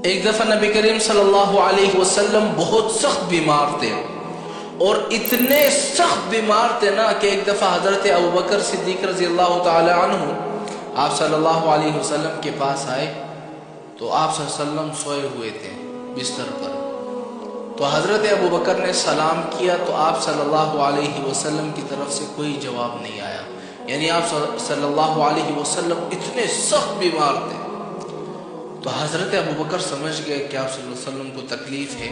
ایک دفعہ نبی کریم صلی اللہ علیہ وسلم بہت سخت بیمار تھے، اور اتنے سخت بیمار تھے نا کہ ایک دفعہ حضرت ابوبکر صدیق رضی اللہ تعالی عنہ آپ صلی اللہ علیہ وسلم کے پاس آئے تو آپ صلی اللہ علیہ وسلم سوئے ہوئے تھے بستر پر۔ تو حضرت ابوبکر نے سلام کیا تو آپ صلی اللہ علیہ وسلم کی طرف سے کوئی جواب نہیں آیا، یعنی آپ صلی اللہ علیہ وسلم اتنے سخت بیمار تھے۔ تو حضرت ابوبکر سمجھ گئے کہ آپ صلی اللہ علیہ وسلم کو تکلیف ہے،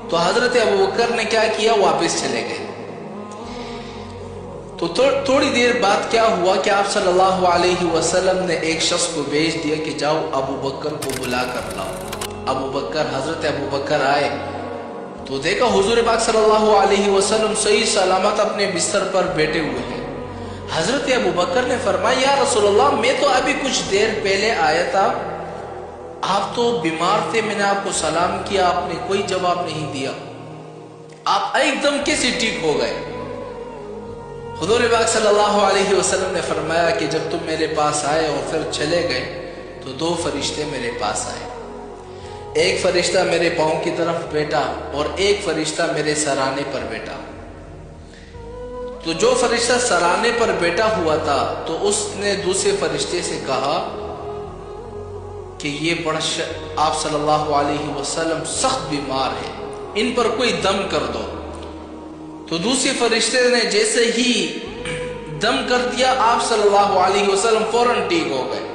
تو حضرت ابوبکر نے کیا کیا، واپس چلے گئے۔ تو تھوڑی دیر بعد کیا ہوا کہ آپ صلی اللہ علیہ وسلم نے ایک شخص کو بھیج دیا کہ جاؤ ابوبکر کو بلا کر لاؤ۔ حضرت ابوبکر آئے تو دیکھا حضور پاک صلی اللہ علیہ وسلم صحیح سلامت اپنے بستر پر بیٹھے ہوئے ہیں۔ حضرت ابوبکر نے فرمایا یا رسول اللہ، میں تو ابھی کچھ دیر پہلے آیا تھا، آپ تو بیمار تھے، میں نے آپ کو سلام کیا، آپ نے کوئی جواب نہیں دیا، آپ ایک دم کیسے ٹھیک ہو گئے؟ حضور پاک صلی اللہ علیہ وسلم نے فرمایا کہ جب تم میرے پاس آئے اور پھر چلے گئے تو دو فرشتے میرے پاس آئے، ایک فرشتہ میرے پاؤں کی طرف بیٹھا اور ایک فرشتہ میرے سرانے پر بیٹھا۔ تو جو فرشتہ سرانے پر بیٹھا ہوا تھا تو اس نے دوسرے فرشتے سے کہا کہ یہ آپ صلی اللہ علیہ وسلم سخت بیمار ہے، ان پر کوئی دم کر دو۔ تو دوسرے فرشتے نے جیسے ہی دم کر دیا، آپ صلی اللہ علیہ وسلم فوراً ٹھیک ہو گئے۔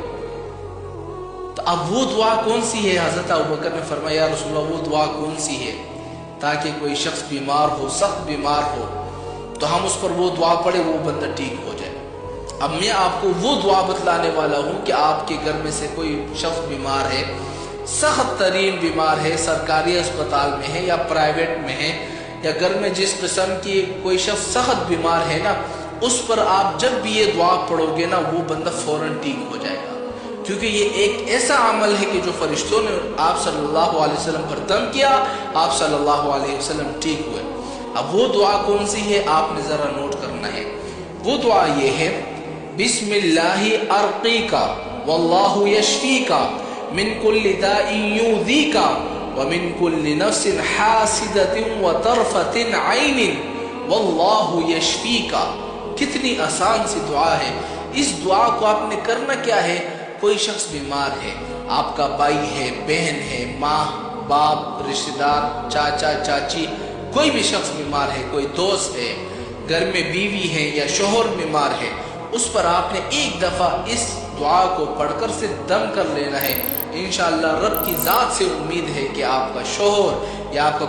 تو اب وہ دعا کون سی ہے؟ حضرت ابوبکر نے فرمایا یا رسول اللہ، وہ دعا کون سی ہے تاکہ کوئی شخص بیمار ہو، سخت بیمار ہو تو ہم اس پر وہ دعا پڑھے، وہ بندہ ٹھیک ہو جائے۔ اب میں آپ کو وہ دعا بتلانے والا ہوں کہ آپ کے گھر میں سے کوئی شخص بیمار ہے، سخت ترین بیمار ہے، سرکاری اسپتال میں ہے یا پرائیویٹ میں ہے، یا گھر میں جس قسم کی کوئی شخص سخت بیمار ہے نا، اس پر آپ جب بھی یہ دعا پڑھو گے نا، وہ بندہ فوراً ٹھیک ہو جائے گا، کیونکہ یہ ایک ایسا عمل ہے کہ جو فرشتوں نے آپ صلی اللہ علیہ وسلم پر دم کیا، آپ صلی اللہ علیہ وسلم ٹھیک ہوئے۔ اب وہ دعا کون سی ہے آپ نے ذرا نوٹ کرنا ہے۔ وہ دعا یہ ہے، بسم اللہ ارقیکا واللہ یشفیکا من کل داء یؤذیکا ومن کل نفس حاسدۃ وطرفۃ عین واللہ یشفیکا۔ کتنی آسان سی دعا ہے۔ اس دعا کو آپ نے کرنا کیا ہے، کوئی شخص بیمار ہے، آپ کا بھائی ہے، بہن ہے، ماں باپ، رشتہ دار، چاچا چاچی، کوئی بھی شخص بیمار ہے، کوئی دوست ہے، گھر میں بیوی ہے یا شوہر بیمار ہے، اس پر آپ نے ایک دفعہ اس دعا کو پڑھ کر سے دم کر لینا ہے۔ انشاءاللہ رب کی ذات سے امید ہے کہ آپ کا شوہر یا آپ کا